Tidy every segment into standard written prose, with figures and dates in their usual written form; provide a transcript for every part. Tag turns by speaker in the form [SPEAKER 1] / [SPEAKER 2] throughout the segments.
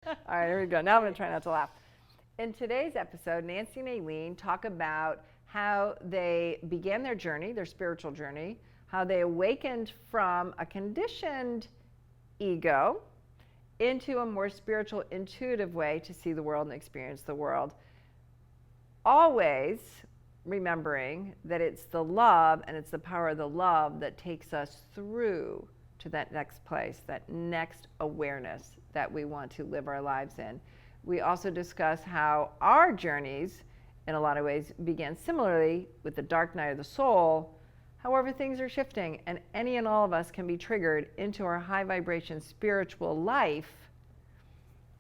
[SPEAKER 1] All right, here we go. Now I'm going to try not to laugh. In today's episode, Nancy and Aileen talk about how they began their journey, their spiritual journey, how they awakened from a conditioned ego into a more spiritual, intuitive way to see the world and experience the world. Always remembering that it's the love and it's the power of the love that takes us through to that next place, that next awareness that we want to live our lives in. We also discuss how our journeys, in a lot of ways, began similarly with the dark night of the soul. However, things are shifting, and any and all of us can be triggered into our high vibration spiritual life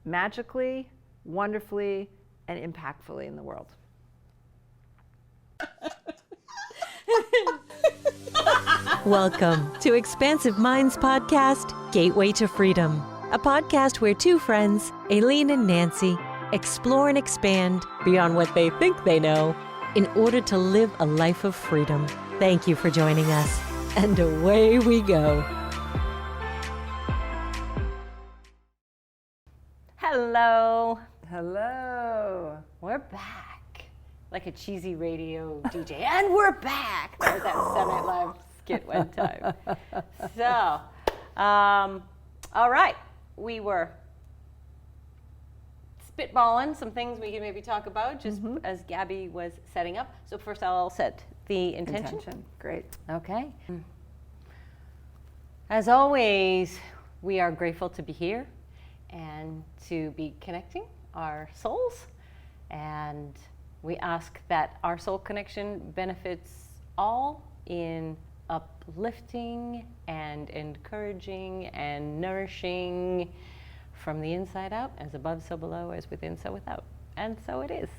[SPEAKER 1] magically, wonderfully, and impactfully in the world.
[SPEAKER 2] Welcome to Expansive Minds Podcast, Gateway to Freedom, a podcast where two friends, Aileen and Nancy, explore and expand beyond what they think they know in order to live a life of freedom. Thank you for joining us, and away we go.
[SPEAKER 3] Hello.
[SPEAKER 1] Hello.
[SPEAKER 3] We're back. Like a cheesy radio DJ. And we're back. That was that Saturday Night Live skit one time. So, all right. We were spitballing some things we can maybe talk about just as Gabby was setting up. So first I'll set the intention.
[SPEAKER 1] Great.
[SPEAKER 3] Okay. As always, we are grateful to be here and to be connecting our souls. And we ask that our soul connection benefits all in uplifting and encouraging and nourishing from the inside out, as above, so below, as within, so without. And so it is.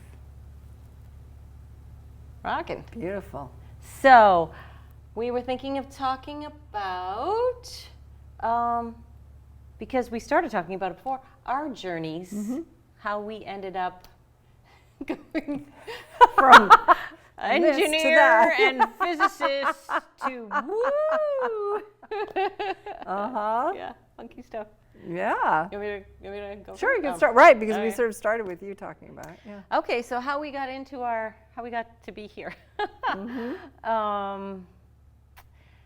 [SPEAKER 3] Rockin'.
[SPEAKER 1] Beautiful.
[SPEAKER 3] So, we were thinking of talking about, because we started talking about it before, our journeys, how we ended up going from engineer and physicist to woo. Yeah, funky stuff.
[SPEAKER 1] Yeah.
[SPEAKER 3] You want me to go?
[SPEAKER 1] Sure, you can start. Right, because we
[SPEAKER 3] right.
[SPEAKER 1] sort of started with you talking about it. Yeah.
[SPEAKER 3] Okay, so how we got to be here.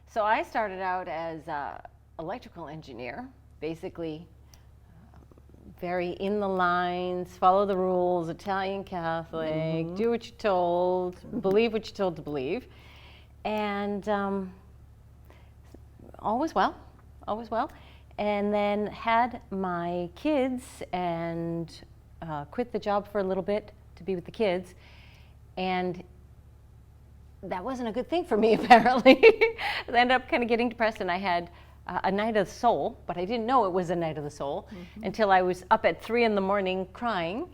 [SPEAKER 3] So I started out as an electrical engineer, basically very in the lines, follow the rules, Italian Catholic, do what you're told, believe what you're told to believe. And all was well. And then had my kids and quit the job for a little bit to be with the kids. And that wasn't a good thing for me, apparently. I ended up kind of getting depressed, and I had a night of the soul, but I didn't know it was a night of the soul until I was up at 3 a.m. crying.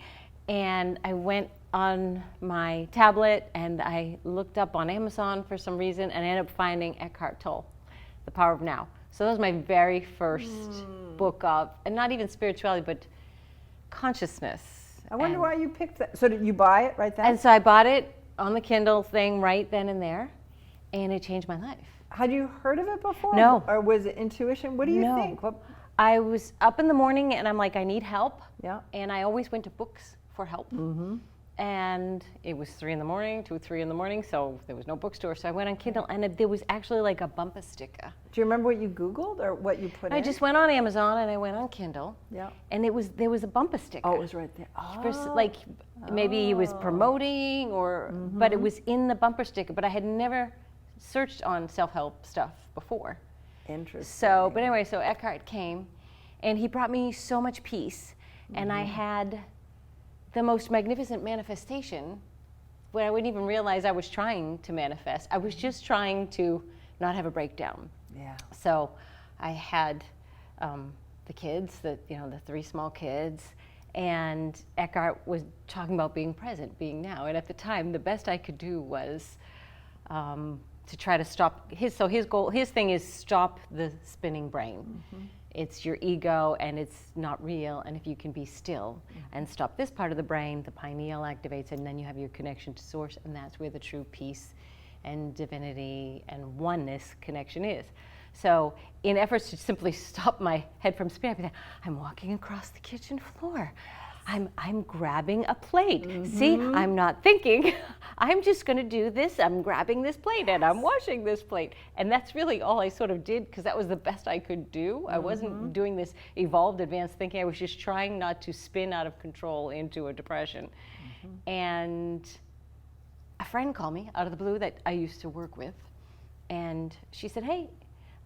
[SPEAKER 3] And I went on my tablet and I looked up on Amazon for some reason, and I ended up finding Eckhart Tolle, The Power of Now. So that was my very first book of, and not even spirituality, but consciousness.
[SPEAKER 1] I wonder why you picked that. So did you buy it right then?
[SPEAKER 3] And so I bought it on the Kindle thing right then and there, and it changed my life.
[SPEAKER 1] Had you heard of it before?
[SPEAKER 3] No.
[SPEAKER 1] Or was it intuition? What do you think? What?
[SPEAKER 3] I was up in the morning and I'm like, I need help.
[SPEAKER 1] Yeah.
[SPEAKER 3] And I always went to books for help. And it was 3 a.m. to 3 a.m, so there was no bookstore. So I went on Kindle, and there was actually like a bumper sticker.
[SPEAKER 1] Do you remember what you Googled or what you put in?
[SPEAKER 3] I just went on Amazon and I went on Kindle.
[SPEAKER 1] Yeah.
[SPEAKER 3] And there was a bumper sticker.
[SPEAKER 1] Oh, it was right there.
[SPEAKER 3] Like maybe he was promoting or, but it was in the bumper sticker. But I had never searched on self-help stuff before.
[SPEAKER 1] Interesting.
[SPEAKER 3] So, but anyway, so Eckhart came, and he brought me so much peace, and I had the most magnificent manifestation where I wouldn't even realize I was trying to manifest. I was just trying to not have a breakdown.
[SPEAKER 1] Yeah.
[SPEAKER 3] So I had the kids, the 3 small kids, and Eckhart was talking about being present, being now. And at the time, the best I could do was to try to stop his thing is stop the spinning brain. It's your ego and it's not real, and if you can be still and stop this part of the brain, the pineal activates, and then you have your connection to source, and that's where the true peace and divinity and oneness connection is. So in efforts to simply stop my head from spinning, I'm walking across the kitchen floor. I'm grabbing a plate. See, I'm not thinking. I'm just going to do this. I'm grabbing this plate and I'm washing this plate. And that's really all I sort of did, because that was the best I could do. I wasn't doing this evolved advanced thinking. I was just trying not to spin out of control into a depression. And a friend called me out of the blue that I used to work with. And she said, hey,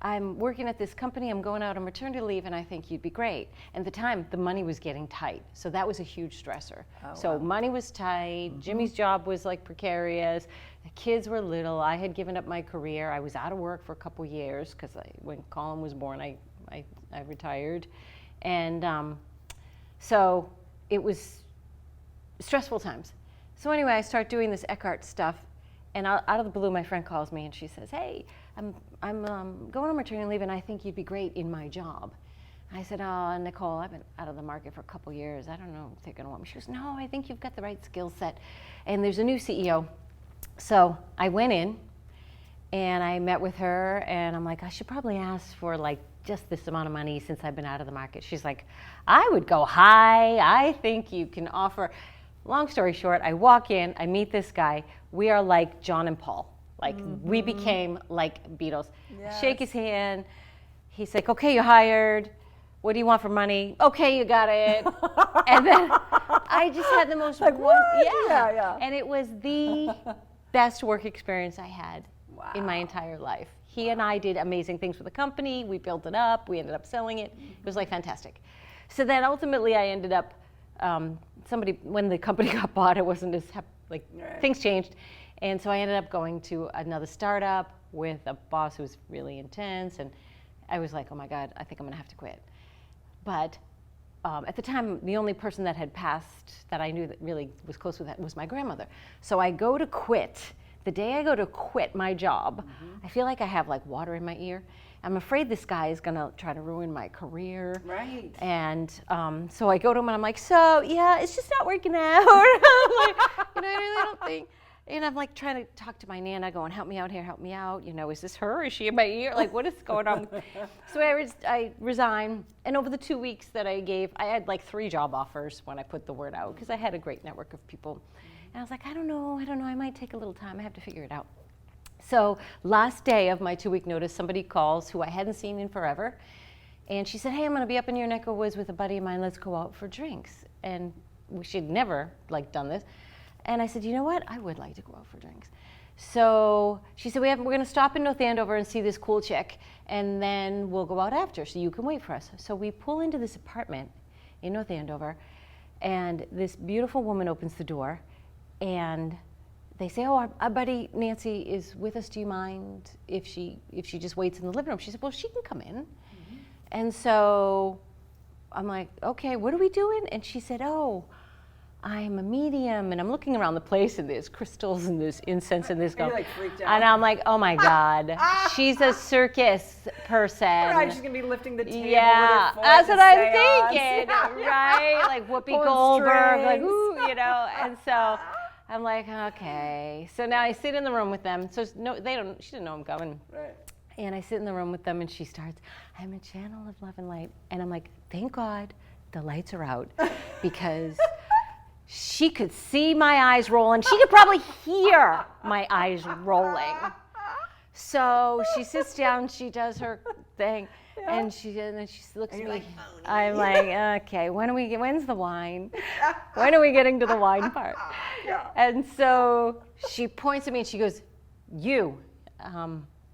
[SPEAKER 3] I'm working at this company, I'm going out on maternity leave, and I think you'd be great. And at the time, the money was getting tight, so that was a huge stressor. So money was tight, Jimmy's job was like precarious, the kids were little, I had given up my career, I was out of work for a couple years, because when Colin was born, I retired. And so it was stressful times. So anyway, I start doing this Eckhart stuff, and out of the blue, my friend calls me and she says, hey, I'm going on maternity leave and I think you'd be great in my job. I said, oh, Nicole, I've been out of the market for a couple years. I don't know if they're going to want me. She goes, no, I think you've got the right skill set. And there's a new CEO. So I went in and I met with her and I'm like, I should probably ask for like just this amount of money since I've been out of the market. She's like, I would go high. I think you can offer. Long story short, I walk in, I meet this guy. We are like John and Paul. Like we became like Beatles.
[SPEAKER 1] Yes.
[SPEAKER 3] Shake his hand. He's like, okay, you're hired. What do you want for money? Okay, you got it. And then I just had the most
[SPEAKER 1] like, what? Yeah.
[SPEAKER 3] And it was the best work experience I had in my entire life. He and I did amazing things with the company. We built it up. We ended up selling it. It was like fantastic. So then ultimately I ended up, when the company got bought, it wasn't as, things changed. And so I ended up going to another startup with a boss who was really intense. And I was like, oh my God, I think I'm going to have to quit. But at the time, the only person that had passed that I knew that really was close with that was my grandmother. So I go to quit. The day I go to quit my job, I feel like I have like water in my ear. I'm afraid this guy is going to try to ruin my career.
[SPEAKER 1] Right.
[SPEAKER 3] And so I go to him and I'm like, so yeah, it's just not working out. I'm like, I really don't think. And I'm like trying to talk to my Nana, going, help me out here, help me out. Is this her? Is she in my ear? Like, what is going on? So I resigned. And over the 2 weeks that I gave, I had like 3 job offers when I put the word out, because I had a great network of people. And I was like, I don't know, I might take a little time. I have to figure it out. So last day of my 2-week notice, somebody calls who I hadn't seen in forever. And she said, hey, I'm going to be up in your neck of woods with a buddy of mine. Let's go out for drinks. And she'd never done this. And I said, you know what? I would like to go out for drinks. So she said, we're going to stop in North Andover and see this cool chick, and then we'll go out after, so you can wait for us. So we pull into this apartment in North Andover, and this beautiful woman opens the door, and they say, oh, our buddy Nancy is with us. Do you mind if she just waits in the living room? She said, well, she can come in. And so I'm like, okay, what are we doing? And she said, oh, I'm a medium, and I'm looking around the place, and there's crystals, and there's incense, and there's
[SPEAKER 1] You're freaked out.
[SPEAKER 3] And I'm like, oh my God, she's a circus person.
[SPEAKER 1] Right, she's gonna be lifting the table.
[SPEAKER 3] Yeah,
[SPEAKER 1] with her foot
[SPEAKER 3] that's what I'm
[SPEAKER 1] seance.
[SPEAKER 3] thinking, right? Like Whoopi Goldberg, like ooh, And so I'm like, okay. So now I sit in the room with them. So she didn't know I'm coming.
[SPEAKER 1] Right.
[SPEAKER 3] And I sit in the room with them, and she starts, I'm a channel of love and light. And I'm like, thank God the lights are out, because she could see my eyes rolling. She could probably hear my eyes rolling. So she sits down, she does her thing, and then she looks at me.
[SPEAKER 1] Like,
[SPEAKER 3] I'm like, okay, when's the wine? When are we getting to the wine part?
[SPEAKER 1] Yeah.
[SPEAKER 3] And so she points at me and she goes,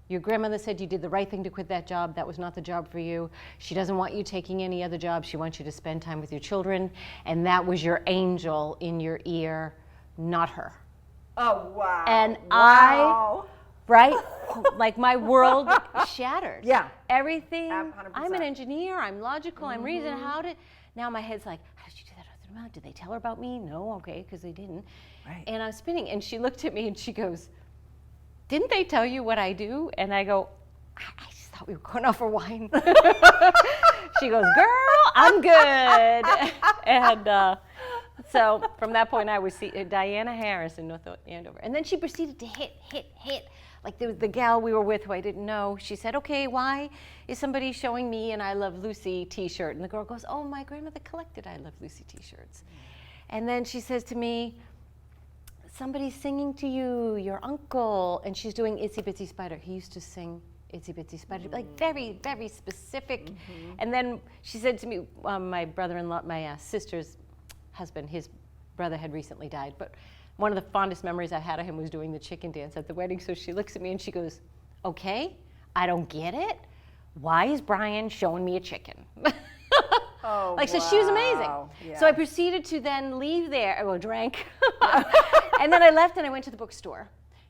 [SPEAKER 3] your grandmother said you did the right thing to quit that job. That was not the job for you. She doesn't want you taking any other job. She wants you to spend time with your children. And that was your angel in your ear, not her.
[SPEAKER 1] Oh, wow.
[SPEAKER 3] And
[SPEAKER 1] wow.
[SPEAKER 3] Like my world shattered.
[SPEAKER 1] Yeah.
[SPEAKER 3] Everything.
[SPEAKER 1] 100%.
[SPEAKER 3] I'm an engineer. I'm logical. I'm reasoning. Now my head's like, how did you do that? Did they tell her about me? No, okay, because they didn't.
[SPEAKER 1] Right.
[SPEAKER 3] And I'm spinning. And she looked at me and she goes, didn't they tell you what I do? And I go, I just thought we were going out for wine. She goes, girl, I'm good. And so from that point, I was Diana Harris in North Andover. And then she proceeded to hit like the gal we were with who I didn't know, she said, okay, why is somebody showing me an I Love Lucy t-shirt? And the girl goes, oh, my grandmother collected I Love Lucy t-shirts. And then she says to me, somebody's singing to you, your uncle, and she's doing Itsy Bitsy Spider. He used to sing Itsy Bitsy Spider, like very, very specific. And then she said to me, my brother-in-law, my sister's husband, his brother had recently died, but one of the fondest memories I had of him was doing the chicken dance at the wedding. So she looks at me and she goes, okay, I don't get it. Why is Brian showing me a chicken?
[SPEAKER 1] Oh,
[SPEAKER 3] like, so she was amazing.
[SPEAKER 1] Yeah.
[SPEAKER 3] So I proceeded to then leave there, well, drank. And then I left and I went to the bookstore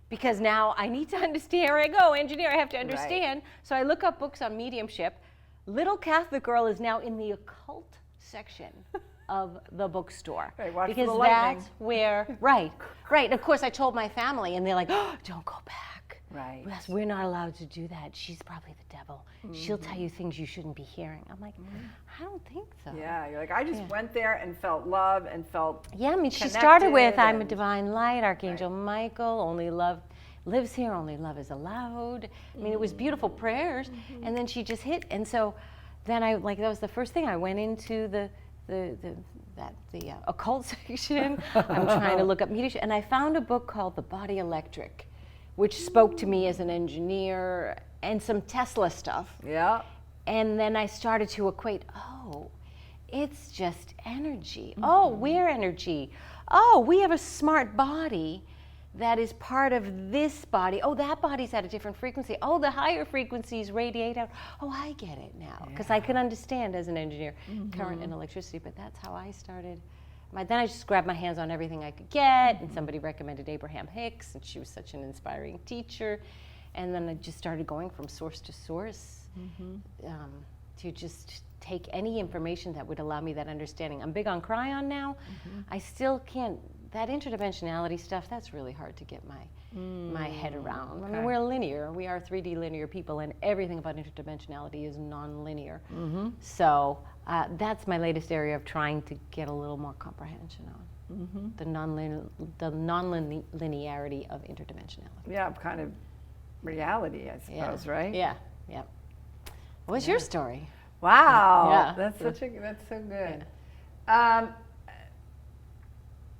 [SPEAKER 3] because now I need to understand. Here I go, engineer, I have to understand. Right. So I look up books on mediumship. Little Catholic Girl is now in the occult section of the bookstore.
[SPEAKER 1] Right, watch
[SPEAKER 3] because
[SPEAKER 1] the lightning.
[SPEAKER 3] that's where, right. And of course I told my family and they're like, oh, don't go back.
[SPEAKER 1] Right.
[SPEAKER 3] Yes, we're not allowed to do that. She's probably the devil. She'll tell you things you shouldn't be hearing. I'm like, I don't think so.
[SPEAKER 1] Yeah, you're like, I just went there and felt love and felt
[SPEAKER 3] Yeah, I mean, she started with, I'm a divine light, Archangel Michael, only love lives here, only love is allowed. I mean, it was beautiful prayers. And then she just hit. And so then that was the first thing. I went into the occult section. I'm trying to look up mediumship. And I found a book called The Body Electric, which spoke to me as an engineer and some Tesla stuff.
[SPEAKER 1] Yeah.
[SPEAKER 3] And then I started to equate, oh, it's just energy. Oh, we're energy. Oh, we have a smart body that is part of this body. Oh, that body's at a different frequency. Oh, the higher frequencies radiate out. Oh, I get it now. Because I could understand as an engineer current and electricity, but that's how I started. Then I just grabbed my hands on everything I could get, and somebody recommended Abraham Hicks, and she was such an inspiring teacher. And then I just started going from source to source to just take any information that would allow me that understanding. I'm big on Cryon now. I still can't, that interdimensionality stuff, that's really hard to get my head around. I mean, we're linear. We are 3D linear people, and everything about interdimensionality is non-linear. So that's my latest area of trying to get a little more comprehension on the non-linearity of interdimensionality.
[SPEAKER 1] Yeah, kind of reality, I suppose, right?
[SPEAKER 3] Yeah. What's your story?
[SPEAKER 1] Wow, that's so good.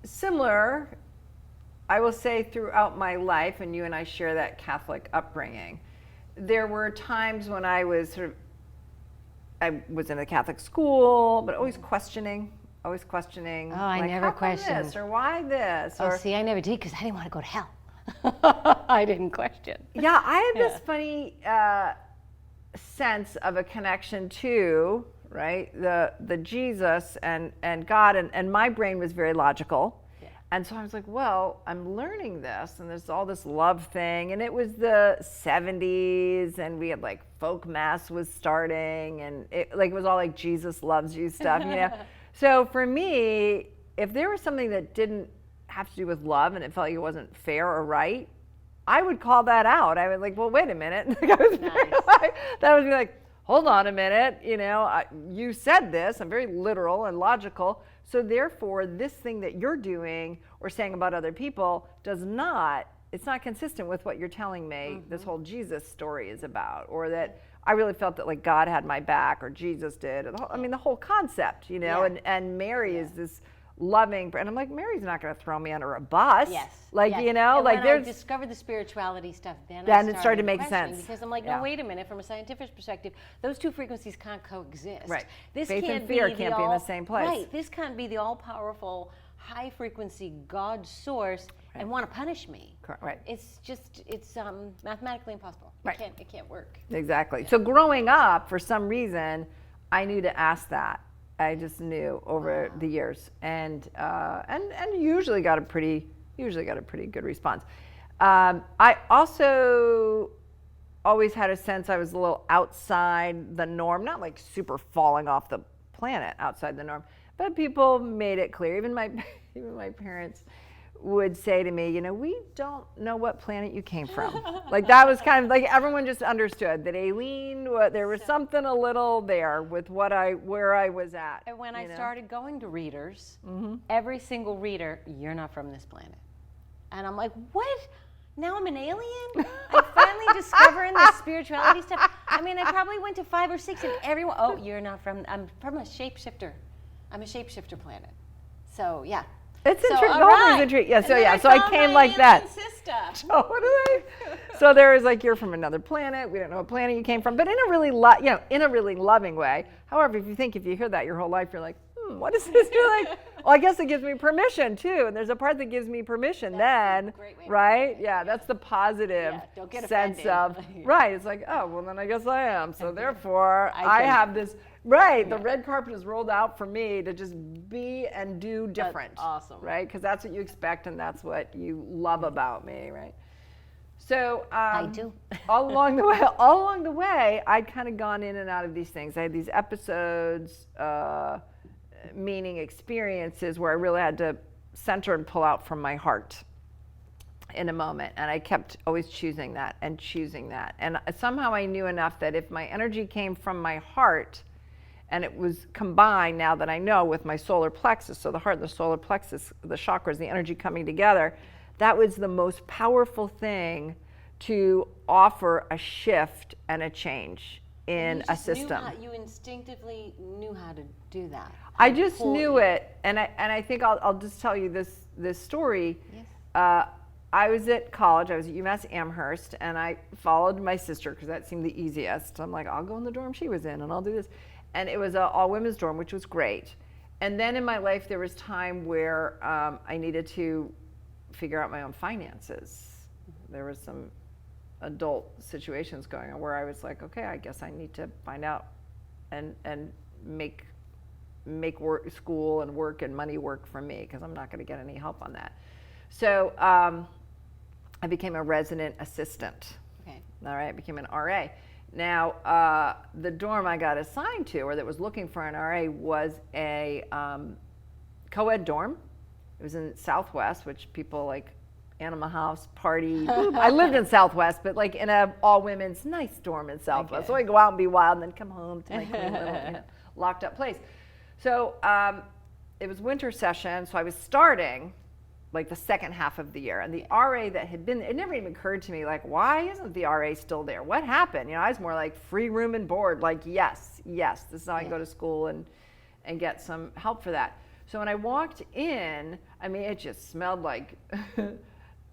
[SPEAKER 1] Similar, I will say, throughout my life, and you and I share that Catholic upbringing, there were times when I was I was in a Catholic school, but always questioning. Oh,
[SPEAKER 3] I never questioned.
[SPEAKER 1] This, or why this?
[SPEAKER 3] Oh, see, I never did because I didn't want to go to hell. I didn't question.
[SPEAKER 1] Yeah, I had this funny sense of a connection to, right, the Jesus and God, and my brain was very logical. And so I was like, well, I'm learning this, and there's all this love thing, and it was the 70s, and we had like folk mass was starting, and it was all like Jesus loves you stuff, you know. So for me, if there was something that didn't have to do with love and it felt like it wasn't fair or right, I would call that out. I would like, well, wait a minute. That would be like, hold on a minute, you know, you said this. I'm very literal and logical. So therefore, this thing that you're doing or saying about other people it's not consistent with what you're telling me this whole Jesus story is about, or that I really felt that like God had my back or Jesus did. I mean, the whole concept, you know, and Mary is this loving, and I'm like, Mary's not going to throw me under a bus. You know,
[SPEAKER 3] and
[SPEAKER 1] like
[SPEAKER 3] when I discovered the spirituality stuff, then
[SPEAKER 1] it started to make sense.
[SPEAKER 3] Because I'm like, no, wait a minute. From a scientific perspective, those two frequencies can't coexist.
[SPEAKER 1] Right.
[SPEAKER 3] This
[SPEAKER 1] Faith
[SPEAKER 3] can't
[SPEAKER 1] and fear
[SPEAKER 3] be
[SPEAKER 1] can't be in the same place.
[SPEAKER 3] Right. This can't be the all-powerful, high-frequency God source and want to punish me.
[SPEAKER 1] Right.
[SPEAKER 3] It's just, it's mathematically impossible.
[SPEAKER 1] Right.
[SPEAKER 3] It can't work.
[SPEAKER 1] Exactly. So growing up, for some reason, I knew to ask that. I just knew over the years, and usually got a pretty good response. I also always had a sense I was a little outside the norm, not like super falling off the planet outside the norm, but people made it clear. Even my parents would say to me, you know, we don't know what planet you came from. Like that was kind of like everyone just understood that Aileen, there was something a little there with where I was at.
[SPEAKER 3] And when I started going to readers, every single reader, you're not from this planet. And I'm like, what? now I'm an alien? I'm finally discovering this spirituality stuff. I mean, I probably went to 5 or 6 and everyone, oh, you're not from, I'm from a shapeshifter. I'm a shapeshifter planet. So, yeah.
[SPEAKER 1] It's
[SPEAKER 3] So,
[SPEAKER 1] intriguing.
[SPEAKER 3] all right.
[SPEAKER 1] So I came like that.
[SPEAKER 3] Sister.
[SPEAKER 1] Totally. So there was like, you're from another planet. We don't know what planet you came from, but in a really, in a really loving way. However, if you hear that your whole life, you're like, what is this? You're like, well, I guess it gives me permission too. And there's a part that gives me permission then, right? Yeah, that's the positive
[SPEAKER 3] don't get
[SPEAKER 1] sense
[SPEAKER 3] offended.
[SPEAKER 1] of, right. It's like, oh, well, then I guess I am. So therefore, I have this, right. The red carpet is rolled out for me to just be and do different.
[SPEAKER 3] That's awesome.
[SPEAKER 1] Right? Because that's what you expect and that's what you love about me, right? So
[SPEAKER 3] I do.
[SPEAKER 1] all along the way, I'd kind of gone in and out of these things. I had these episodes, meaning experiences where I really had to center and pull out from my heart in a moment. And I kept always choosing that. And somehow I knew enough that if my energy came from my heart and it was combined, now that I know, with my solar plexus, so the heart and the solar plexus, the chakras, the energy coming together, that was the most powerful thing to offer a shift and a change in a system.
[SPEAKER 3] You instinctively knew how to do that.
[SPEAKER 1] I just knew it, and I think I'll just tell you this story.
[SPEAKER 3] Yes.
[SPEAKER 1] I was at college. I was at UMass Amherst, and I followed my sister because that seemed the easiest. I'm like, I'll go in the dorm she was in, and I'll do this. And it was an all-women's dorm, which was great. And then in my life, there was time where I needed to figure out my own finances. There was some adult situations going on where I was like, okay, I guess I need to find out and make work, school and work and money work for me, because I'm not going to get any help on that. So I became a resident assistant.
[SPEAKER 3] Okay.
[SPEAKER 1] All right, I became an RA. Now, the dorm I got assigned to, or that was looking for an RA, was a co-ed dorm. It was in Southwest, which people like Anima House, party. I lived in Southwest, but like in a all-women's nice dorm in Southwest.
[SPEAKER 3] Okay.
[SPEAKER 1] So I go out and be wild and then come home to my clean little locked up place. So it was winter session, so I was starting like the second half of the year. And the RA that had been, it never even occurred to me, like, why isn't the RA still there? What happened? I was more like free room and board, like, yes, this is how I can go to school and get some help for that. So when I walked in, I mean, it just smelled like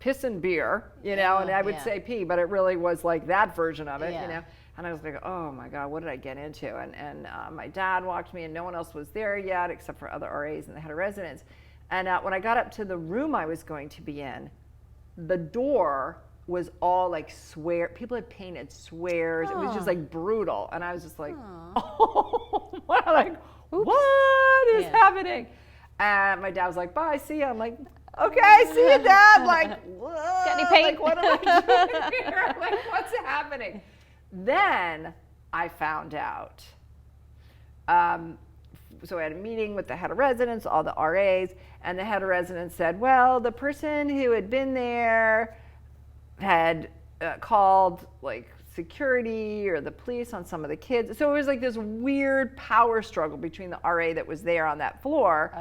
[SPEAKER 1] piss and beer, and I would say pee, but it really was like that version of it, And I was like, oh my God, what did I get into? And my dad walked me, and no one else was there yet except for other RAs and the head of residence. And when I got up to the room I was going to be in, the door was all like people had painted swears. It was just like brutal. And I was just like, oh, like, what is happening? And my dad was like, bye, see you. I'm like, okay, see you, Dad. Like,
[SPEAKER 3] got any paint?
[SPEAKER 1] Like, what am I doing here? Like, what's happening? Then I found out. So I had a meeting with the head of residence, all the RAs, and the head of residence said, well, the person who had been there had called like security or the police on some of the kids. So it was like this weird power struggle between the RA that was there on that floor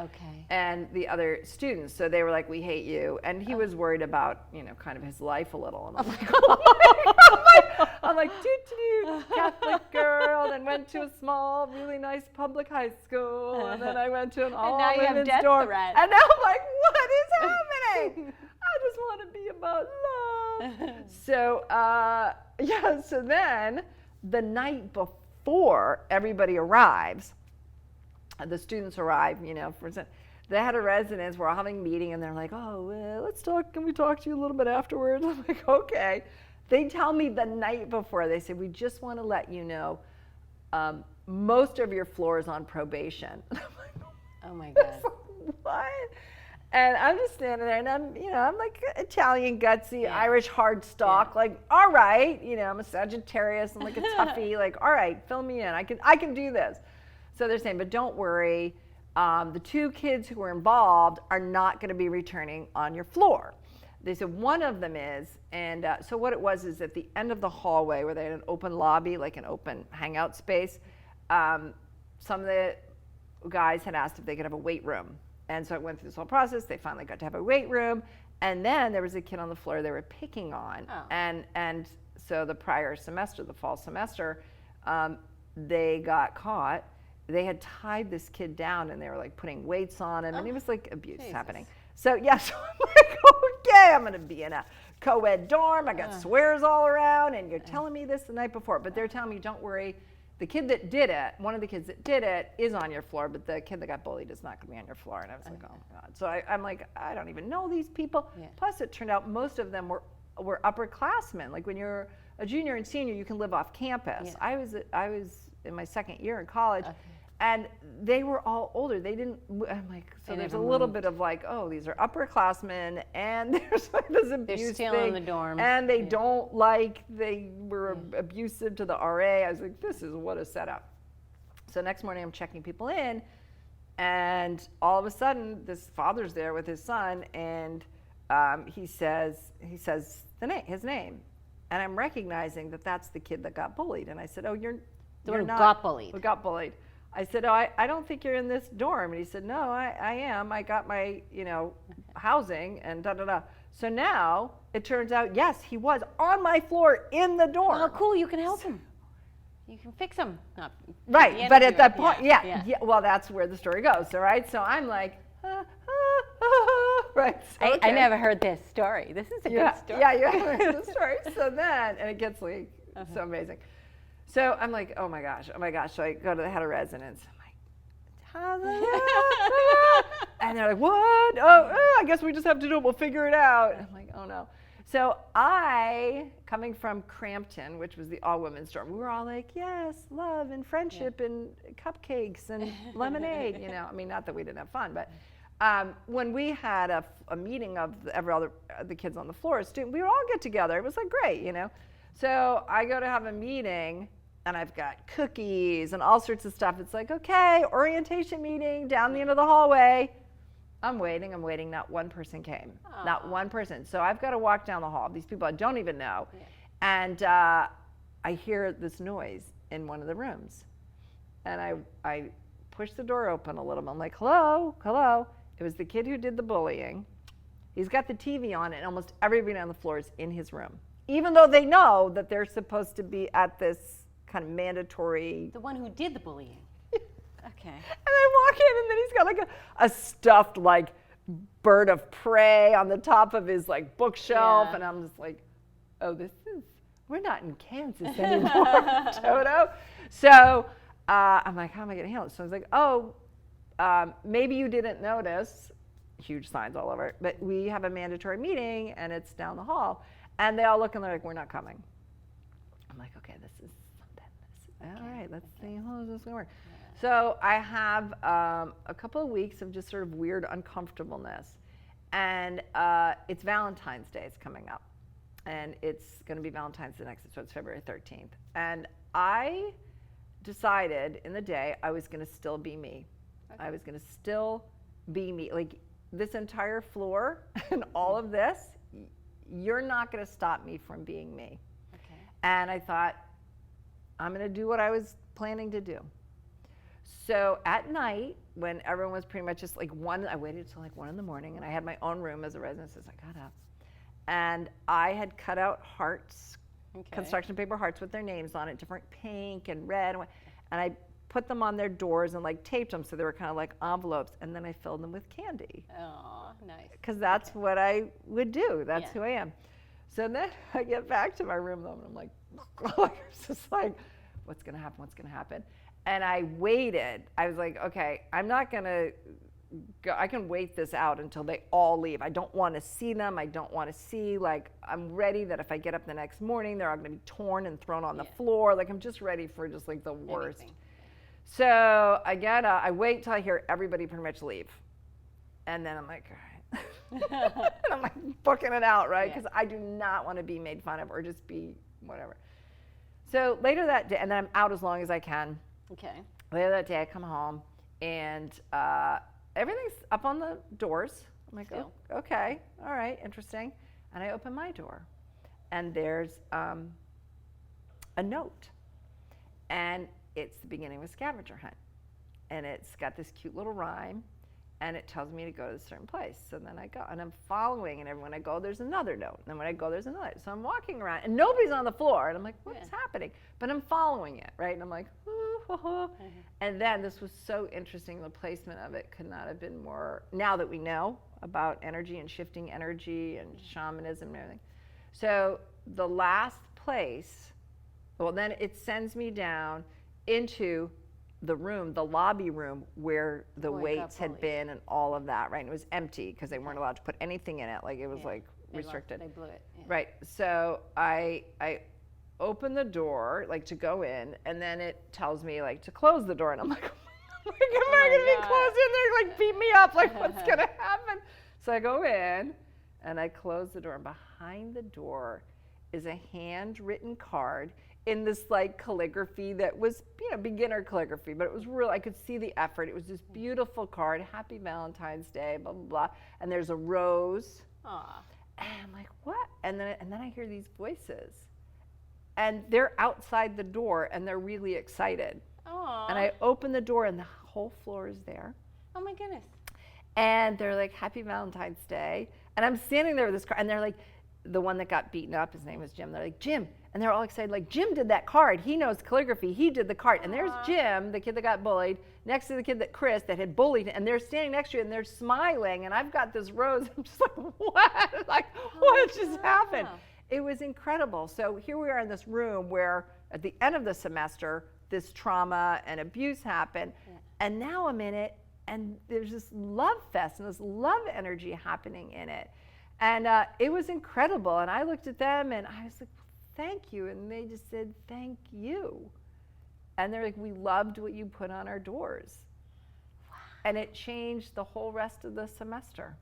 [SPEAKER 1] and the other students. So they were like, we hate you. And he was worried about, kind of his life a little. And I'm like, oh my God. I'm like, Catholic girl, and went to a small, really nice public high school. And then I went to an all-women's dorm. And now I'm like, what is happening? I just want to be about love. So, so then the night before everybody arrives, the students arrive, the head of residence, we're all having a meeting, and they're like, oh, let's talk. Can we talk to you a little bit afterwards? I'm like, okay. They tell me the night before, they said, we just want to let you know most of your floor is on probation. I'm like,
[SPEAKER 3] oh my God.
[SPEAKER 1] What? And I'm just standing there, and I'm like Italian gutsy, Irish hard stock, like, all right, I'm a Sagittarius, I'm like a toughie, like, all right, fill me in, I can do this. So they're saying, but don't worry, the 2 kids who were involved are not going to be returning on your floor. They said one of them is, and so what it was is at the end of the hallway where they had an open lobby, like an open hangout space, some of the guys had asked if they could have a weight room. And so it went through this whole process. They finally got to have a weight room. And then there was a kid on the floor they were picking on.
[SPEAKER 3] Oh.
[SPEAKER 1] And so the prior semester, the fall semester, they got caught. They had tied this kid down and they were like putting weights on him, and it was like abuse happening. So yeah, so I'm like, okay, I'm gonna be in a co-ed dorm. I got swears all around, and you're telling me this the night before. But they're telling me, don't worry, the kid that did it, one of the kids that did it is on your floor, but the kid that got bullied is not gonna be on your floor. And I was like, oh my God. So I'm like, I don't even know these people.
[SPEAKER 3] Yeah.
[SPEAKER 1] Plus it turned out most of them were upperclassmen. Like when you're a junior and senior, you can live off campus.
[SPEAKER 3] Yeah.
[SPEAKER 1] I was in my second year in college. And they were all older. They didn't, I'm like, so there's a little bit of like, oh, these are upperclassmen, and there's like this abuse
[SPEAKER 3] They're still
[SPEAKER 1] thing,
[SPEAKER 3] in the dorms.
[SPEAKER 1] and they don't like, they were abusive to the RA. I was like, this is what a setup. So next morning I'm checking people in, and all of a sudden this father's there with his son, and he says his name, and I'm recognizing that that's the kid that got bullied. And I said, oh, you're
[SPEAKER 3] one who
[SPEAKER 1] not,
[SPEAKER 3] got bullied.
[SPEAKER 1] Who got bullied. I said, oh, I don't think you're in this dorm. And he said, no, I am. I got my, housing and da-da-da. So now it turns out, yes, he was on my floor in the dorm.
[SPEAKER 3] Oh, cool, you can help him. You can fix him. Not,
[SPEAKER 1] Right, but at that point,
[SPEAKER 3] yeah.
[SPEAKER 1] well, that's where the story goes. All right, so I'm like, right. So,
[SPEAKER 3] I
[SPEAKER 1] okay.
[SPEAKER 3] never heard this story. This is a good story.
[SPEAKER 1] Yeah, you haven't heard the story. So then, and it gets like so amazing. So I'm like, oh my gosh. So I go to the head of residence. I'm like, and they're like, what? Oh, I guess we just have to do it. We'll figure it out. And I'm like, oh no. So I, coming from Crampton, which was the all-women's dorm, we were all like, yes, love and friendship and cupcakes and lemonade. I mean, not that we didn't have fun, but when we had a meeting of the kids on the floor, we would all get together. It was like great, So I go to have a meeting, and I've got cookies and all sorts of stuff. It's like, okay, orientation meeting down the end of the hallway. I'm waiting. Not one person came. Aww. Not one person. So I've got to walk down the hall. These people I don't even know. Yeah. And I hear this noise in one of the rooms. And I push the door open a little bit. I'm like, hello. It was the kid who did the bullying. He's got the TV on, and almost everybody on the floor is in his room, even though they know that they're supposed to be at this kind of mandatory.
[SPEAKER 3] The one who did the bullying. Okay.
[SPEAKER 1] And I walk in, and then he's got like a stuffed like bird of prey on the top of his like bookshelf, and I'm just like, oh, we're not in Kansas anymore, Toto. So I'm like, how am I going to handle it? So I was like, oh, maybe you didn't notice, huge signs all over, but we have a mandatory meeting, and it's down the hall. And they all look, and they're like, we're not coming. I'm like, okay, this is something. All right, let's see how this is going to work. Yeah. So I have a couple of weeks of just sort of weird uncomfortableness. And it's Valentine's Day is coming up. And it's going to be Valentine's the next, so it's February 13th. And I decided in the day I was going to still be me. Okay. I was going to still be me. Like this entire floor and all of this, you're not going to stop me from being me. Okay. And I thought, I'm going to do what I was planning to do. So at night, when everyone was pretty much just like I waited till like 1 a.m, and I had my own room as a resident, so I got up. And I had cut out hearts, construction paper hearts with their names on it, different pink and red. And I put them on their doors and like taped them so they were kind of like envelopes. And then I filled them with candy. Oh, nice. Because that's what I would do. That's who I am. So then I get back to my room though, and I'm like, it's just like, what's going to happen? What's going to happen? And I waited. I was like, okay, I'm not going to go. I can wait this out until they all leave. I don't want to see them. I don't want to see, like, I'm ready that if I get up the next morning, they're all going to be torn and thrown on the floor. Like, I'm just ready for just like the worst. Anything. So I wait till I hear everybody pretty much leave. And then I'm like, all right. And I'm like booking it out, right? Because I do not want to be made fun of or just be whatever. So later that day, and then I'm out as long as I can. Okay. Later that day, I come home, and everything's up on the doors. I'm like, oh, okay, all right, interesting. And I open my door, and there's a note. And it's the beginning of a scavenger hunt. And it's got this cute little rhyme. and it tells me to go to a certain place. So then I go, and I'm following, and when I go, there's another note. And then when I go, there's another. So I'm walking around, and nobody's on the floor, and I'm like, what's happening? But I'm following it, right? And I'm like, and then this was so interesting. The placement of it could not have been more, now that we know about energy and shifting energy and shamanism and everything. So the last place, well, then it sends me down into the room, the lobby room where the weights had been and all of that, right? And it was empty because they weren't allowed to put anything in it. Like it was like restricted.
[SPEAKER 3] They blew it. Yeah.
[SPEAKER 1] Right. So I open the door like to go in, and then it tells me like to close the door, and I'm like, am I gonna be closed in there? Like beat me up, like what's gonna happen? So I go in and I close the door, and behind the door is a handwritten card in this like calligraphy that was, beginner calligraphy, but it was real. I could see the effort. It was this beautiful card, Happy Valentine's Day, blah, blah, blah. And there's a rose.
[SPEAKER 3] Aww.
[SPEAKER 1] And I'm like, what? And then I hear these voices. And they're outside the door, and they're really excited.
[SPEAKER 3] Aww.
[SPEAKER 1] And I open the door, and the whole floor is there.
[SPEAKER 3] Oh my goodness.
[SPEAKER 1] And they're like, Happy Valentine's Day. And I'm standing there with this card, and they're like, the one that got beaten up, his name was Jim. They're like, Jim. And they're all excited, like, Jim did that card. He knows calligraphy. He did the card. And there's Jim, the kid that got bullied, next to the kid Chris that had bullied, and they're standing next to you, and they're smiling, and I've got this rose. I'm just like, what? Like, what just happened? It was incredible. So here we are in this room where at the end of the semester, this trauma and abuse happened. And now I'm in it, and there's this love fest and this love energy happening in it. And it was incredible. And I looked at them, and I was like, thank you. And they just said, thank you. And they're like, we loved what you put on our doors. Wow. And it changed the whole rest of the semester.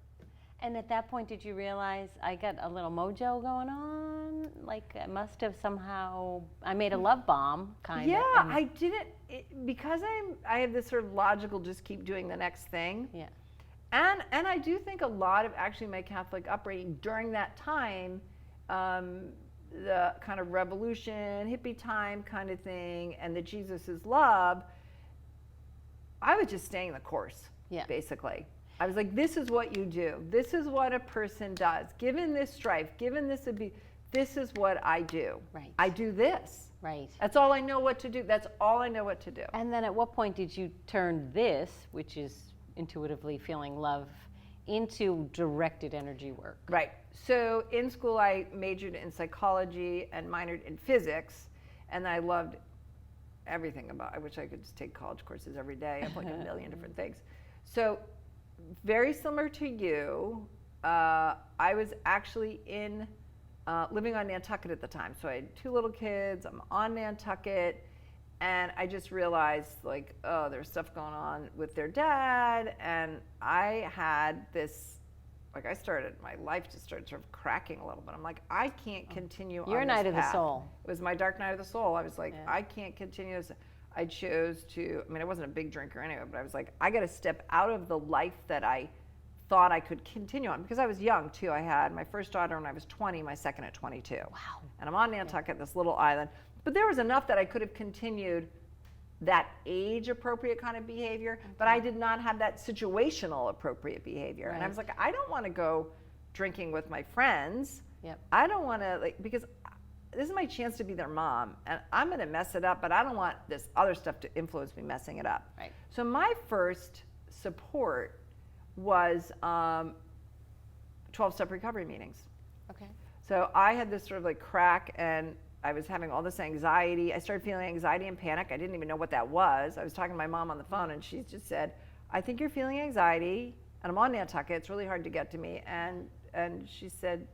[SPEAKER 3] And at that point, did you realize I got a little mojo going on? Like I must have somehow, I made a love bomb, kind of.
[SPEAKER 1] Yeah, I didn't, because I have this sort of logical, just keep doing the next thing.
[SPEAKER 3] Yeah.
[SPEAKER 1] And I do think a lot of actually my Catholic upbringing during that time, the kind of revolution, hippie time kind of thing, and the Jesus is love, I was just staying the course, basically. I was like, this is what you do. This is what a person does. Given this strife, given this abuse, this is what I do.
[SPEAKER 3] Right.
[SPEAKER 1] I do this.
[SPEAKER 3] Right.
[SPEAKER 1] That's all I know what to do. That's all I know what to do.
[SPEAKER 3] And then at what point did you turn this, which is intuitively feeling love, into directed energy work?
[SPEAKER 1] Right. So in school, I majored in psychology and minored in physics, and I loved everything about it. I wish I could just take college courses every day. I have like a million different things. So very similar to you, I was actually living on Nantucket at the time. So I had 2 little kids. I'm on Nantucket. And I just realized, like, oh, there's stuff going on with their dad. And I had this, like, my life just started sort of cracking a little bit. I'm like, I can't continue on this path.
[SPEAKER 3] Your night of the soul.
[SPEAKER 1] It was my dark night of the soul. I was like, I can't continue this. I chose to, I wasn't a big drinker anyway, but I was like, I got to step out of the life that I thought I could continue on. Because I was young, too. I had my first daughter when I was 20, my second at 22.
[SPEAKER 3] Wow.
[SPEAKER 1] And I'm on Nantucket, this little island. But there was enough that I could have continued that age-appropriate kind of behavior, but I did not have that situational appropriate behavior. Right. And I was like, I don't want to go drinking with my friends.
[SPEAKER 3] Yep.
[SPEAKER 1] I don't want to, like, because this is my chance to be their mom, and I'm going to mess it up, but I don't want this other stuff to influence me messing it up.
[SPEAKER 3] Right.
[SPEAKER 1] So my first support was 12-step recovery meetings.
[SPEAKER 3] Okay.
[SPEAKER 1] So I had this sort of like crack, and I was having all this anxiety. I started feeling anxiety and panic. I didn't even know what that was. I was talking to my mom on the phone, and she just said, I think you're feeling anxiety, and I'm on Nantucket. It's really hard to get to me. And she said,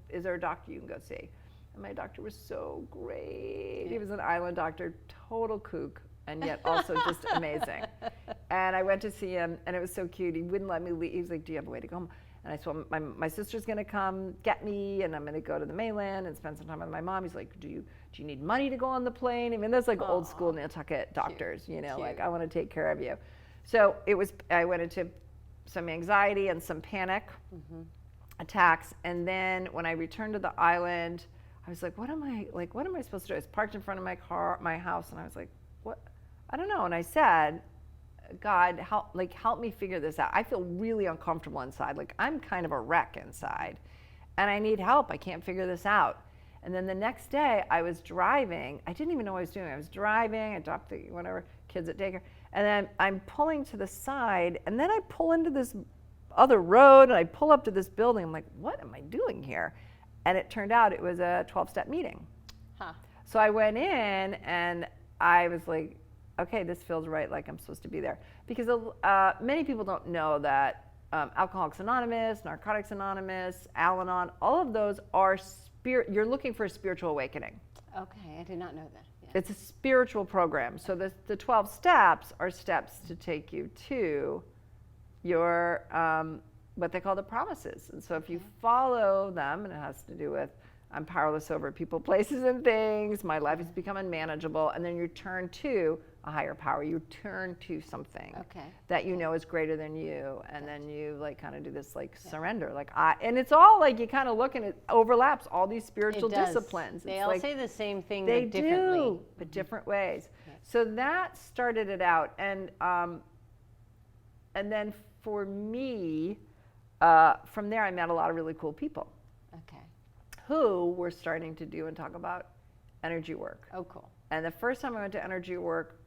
[SPEAKER 1] is there a doctor you can go see? And my doctor was so great. He was an island doctor, total kook, and yet also just amazing. And I went to see him, and it was so cute. He wouldn't let me leave. He was like, do you have a way to go home? And I said, well, my sister's going to come get me, and I'm going to go to the mainland and spend some time with my mom. He's like, do you need money to go on the plane? That's like old school Nantucket doctors,
[SPEAKER 3] Cute.
[SPEAKER 1] Like, I want to take care of you. So I went into some anxiety and some panic attacks. And then when I returned to the island, I was like, what am I supposed to do? I was parked in front of my house, and I was like, what? I don't know. And I said, God, help me figure this out. I feel really uncomfortable inside. Like I'm kind of a wreck inside and I need help. I can't figure this out. And then the next day I was driving. I didn't even know what I was doing. I was driving. I dropped the kids at daycare. And then I'm pulling to the side and then I pull into this other road and I pull up to this building. I'm like, what am I doing here? And it turned out it was a 12-step meeting.
[SPEAKER 3] Huh.
[SPEAKER 1] So I went in and I was like, okay, this feels right, like I'm supposed to be there. Because many people don't know that Alcoholics Anonymous, Narcotics Anonymous, Al-Anon, all of those are you're looking for a spiritual awakening.
[SPEAKER 3] Okay, I did not know that. Yeah.
[SPEAKER 1] It's a spiritual program. So the 12 steps are steps to take you to your, what they call the promises. And so if you follow them, and it has to do with, I'm powerless over people, places, and things, my life has become unmanageable, and then you turn to a higher power. You turn to something that you know is greater than you, and then you like kind of do this like surrender, like and it's all like you kind of look and it overlaps all these spiritual disciplines.
[SPEAKER 3] They
[SPEAKER 1] it's
[SPEAKER 3] all
[SPEAKER 1] like,
[SPEAKER 3] say the same thing,
[SPEAKER 1] they
[SPEAKER 3] but differently.
[SPEAKER 1] do, but different ways. So that started it out, and then for me, from there I met a lot of really cool people.
[SPEAKER 3] Okay.
[SPEAKER 1] Who were starting to do and talk about energy work.
[SPEAKER 3] Oh, cool.
[SPEAKER 1] And the first time I went to energy work,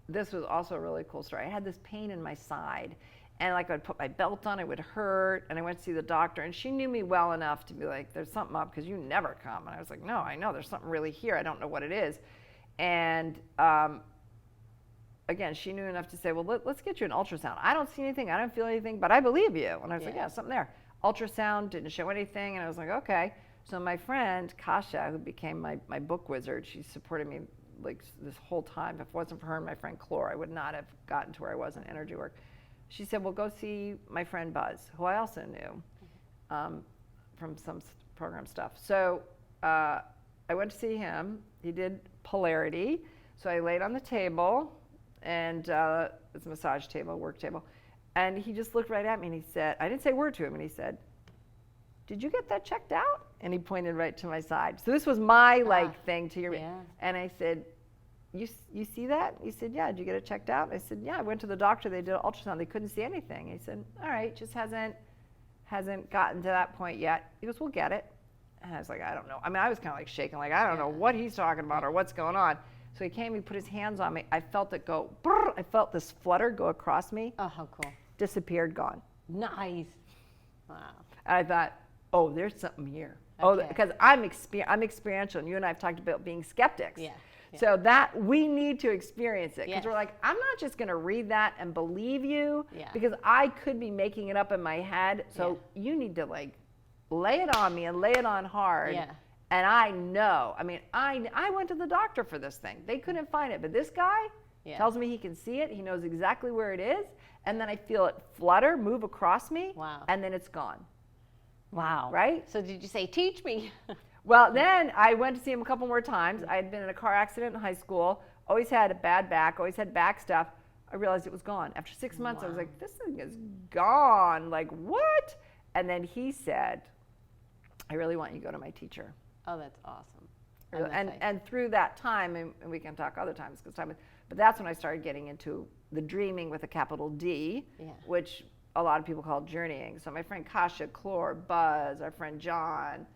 [SPEAKER 1] this was also a really cool story. I had this pain in my side, and like I'd put my belt on, it would hurt, and I went to see the doctor, and she knew me well enough to be like, there's something up because you never come. And I was like, no, I know there's something really here. I don't know what it is. And again, she knew enough to say, well, let's get you an ultrasound. I don't see anything, I don't feel anything, but I believe you. And I was like, yeah, something there. Ultrasound didn't show anything, and I was like, okay. So my friend Kasha, who became my book wizard, she supported me like this whole time. If it wasn't for her and my friend Clore, I would not have gotten to where I was in energy work. She said, well, go see my friend Buzz, who I also knew from some program stuff. So I went to see him. He did polarity. So I laid on the table, and it's a massage table, work table. And he just looked right at me and he said, I didn't say a word to him, and he said, did you get that checked out? And he pointed right to my side. So this was my thing to your, and I said, you see that? He said, yeah, did you get it checked out? I said, yeah, I went to the doctor, they did an ultrasound, they couldn't see anything. He said, all right, just hasn't gotten to that point yet. He goes, we'll get it. And I was like, I don't know. I mean, I was kind of like shaking, like, I don't know what he's talking about or what's going on. So he came, he put his hands on me. I felt it go, brrr, I felt this flutter go across me.
[SPEAKER 3] Oh, how cool.
[SPEAKER 1] Disappeared, gone.
[SPEAKER 3] Nice. Wow.
[SPEAKER 1] And I thought, oh, there's something here. Okay. Oh, because I'm experiential, and you and I have talked about being skeptics.
[SPEAKER 3] Yeah.
[SPEAKER 1] So that we need to experience it, because we're like, I'm not just going to read that and believe you, because I could be making it up in my head. So you need to like lay it on me and lay it on hard. Yeah. And I know. I mean, I went to the doctor for this thing. They couldn't find it, but this guy tells me he can see it. He knows exactly where it is, and then I feel it flutter, move across me, and then it's gone.
[SPEAKER 3] Wow.
[SPEAKER 1] Right?
[SPEAKER 3] So did you say, teach me?
[SPEAKER 1] Well, then I went to see him a couple more times. I had been in a car accident in high school, always had a bad back, always had back stuff. I realized it was gone. After 6 months, I was like, this thing is gone. Like, what? And then he said, I really want you to go to my teacher.
[SPEAKER 3] Oh, that's awesome.
[SPEAKER 1] And through that time, and we can talk other times, but that's when I started getting into the dreaming with a capital D, which a lot of people call journeying. So my friend Kasha, Clore, Buzz, our friend John,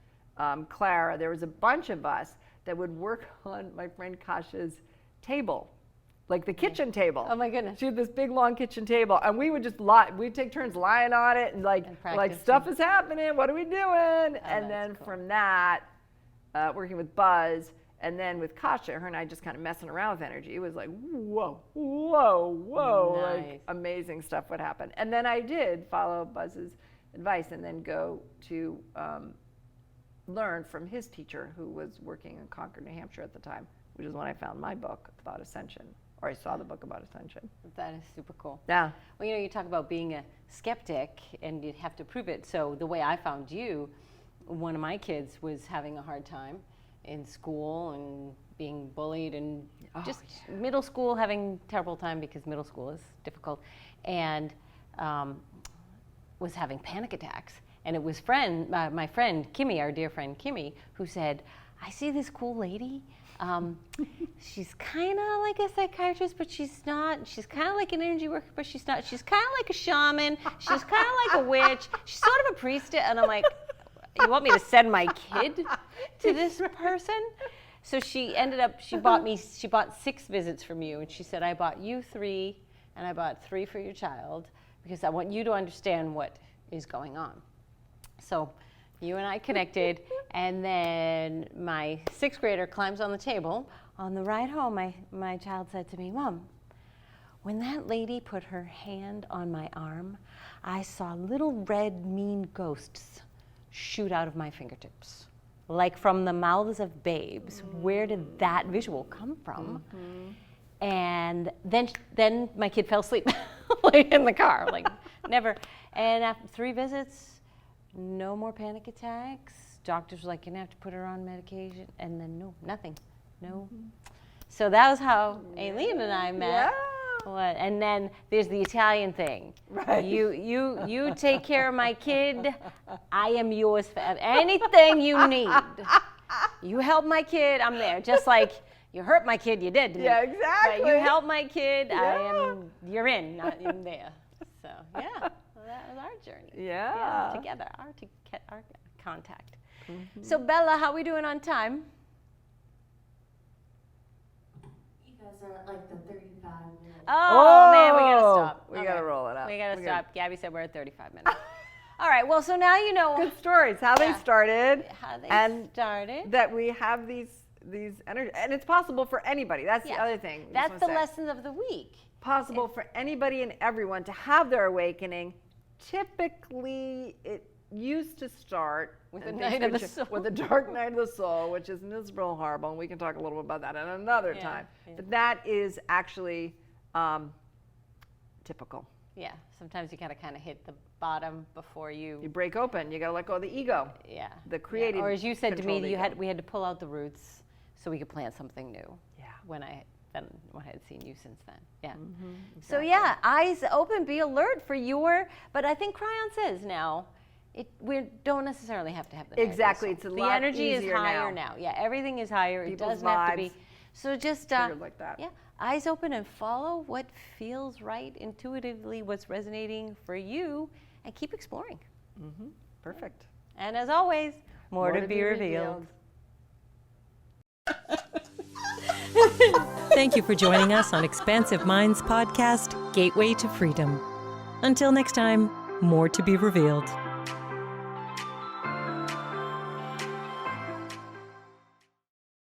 [SPEAKER 1] Clara, there was a bunch of us that would work on my friend Kasha's table, like the kitchen table.
[SPEAKER 3] Oh my goodness.
[SPEAKER 1] She had this big long kitchen table, and we would just we'd take turns lying on it and like stuff is happening, what are we doing? And then from that, working with Buzz, and then with Kasha, her and I just kind of messing around with energy. It was like, whoa, like amazing stuff would happen. And then I did follow Buzz's advice and then go to learn from his teacher, who was working in Concord, New Hampshire at the time, which is when I found my book about ascension, or I saw the book about ascension.
[SPEAKER 3] That is super cool.
[SPEAKER 1] Yeah.
[SPEAKER 3] Well, you talk about being a skeptic and you'd have to prove it. So the way I found you, one of my kids was having a hard time in school and being bullied, and middle school, having a terrible time because middle school is difficult, and was having panic attacks. And it was my friend Kimmy, our dear friend Kimmy, who said, I see this cool lady She's kind of like a psychiatrist, but she's not. She's kind of like an energy worker, but she's not. She's kind of like a shaman. She's kind of like a witch. She's sort of a priestess. And I'm like, you want me to send my kid to this person? So she ended up, she bought 6 visits from you. And she said, I bought you 3, and I bought 3 for your child, because I want you to understand what is going on. So you and I connected, and then my 6th grader climbs on the table. On the ride home, my child said to me, Mom, when that lady put her hand on my arm, I saw little red mean ghosts shoot out of my fingertips, like from the mouths of babes. Where did that visual come from? And then my kid fell asleep like in the car, like never. And after 3 visits, no more panic attacks. Doctors were like, you're gonna have to put her on medication. And then no, nothing, no. So that was how Aileen and I met. What? And then there's the Italian thing.
[SPEAKER 1] Right.
[SPEAKER 3] You take care of my kid. I am yours forever. Anything you need. You help my kid, I'm there. Just like you hurt my kid, you did to me.
[SPEAKER 1] Yeah, exactly.
[SPEAKER 3] But you help my kid, you're in, not in there. So yeah, well, that was our journey.
[SPEAKER 1] Yeah.
[SPEAKER 3] Together, our contact. So Bella, how we doing on time?
[SPEAKER 4] You guys are at like the 35 minutes.
[SPEAKER 3] Oh, man, we gotta stop.
[SPEAKER 1] We gotta roll it up.
[SPEAKER 3] We gotta stop. Gabby said we're at 35 minutes. All right, well, so now you know
[SPEAKER 1] Good stories, how they started.
[SPEAKER 3] how they
[SPEAKER 1] and
[SPEAKER 3] started.
[SPEAKER 1] that we have these energy, and it's possible for anybody. That's the other thing. I just
[SPEAKER 3] That's the
[SPEAKER 1] wanna say.
[SPEAKER 3] lesson of the week.
[SPEAKER 1] Possible for anybody and everyone to have their awakening. Typically, it used to start
[SPEAKER 3] With
[SPEAKER 1] and
[SPEAKER 3] the night of the
[SPEAKER 1] things
[SPEAKER 3] soul.
[SPEAKER 1] with the dark night of the soul, which is miserable and horrible, and we can talk a little bit about that at another time.
[SPEAKER 3] yeah.
[SPEAKER 1] But that is actually typical.
[SPEAKER 3] Yeah, sometimes you gotta kind of hit the bottom before
[SPEAKER 1] You
[SPEAKER 3] you.
[SPEAKER 1] break open. You got to let go of the ego.
[SPEAKER 3] Yeah.
[SPEAKER 1] The creative.
[SPEAKER 3] Or as you said to me,
[SPEAKER 1] controlled ego.
[SPEAKER 3] we had to pull out the roots so we could plant something new.
[SPEAKER 1] Yeah.
[SPEAKER 3] When I had seen you since then. Yeah. So yeah, eyes open, be alert for your. But I think Cryon says now, we don't necessarily have to have the night of the
[SPEAKER 1] Exactly,
[SPEAKER 3] soul.
[SPEAKER 1] it's a
[SPEAKER 3] the
[SPEAKER 1] lot
[SPEAKER 3] energy is
[SPEAKER 1] easier
[SPEAKER 3] higher
[SPEAKER 1] now.
[SPEAKER 3] now. Yeah, everything is higher.
[SPEAKER 1] People's
[SPEAKER 3] it doesn't have to be.
[SPEAKER 1] vibes
[SPEAKER 3] So just
[SPEAKER 1] figured like that.
[SPEAKER 3] yeah, eyes open and follow what feels right intuitively, what's resonating for you, and keep exploring.
[SPEAKER 1] Perfect.
[SPEAKER 3] And as always, more to be revealed.
[SPEAKER 2] Thank you for joining us on Expansive Minds podcast, Gateway to Freedom. Until next time, more to be revealed.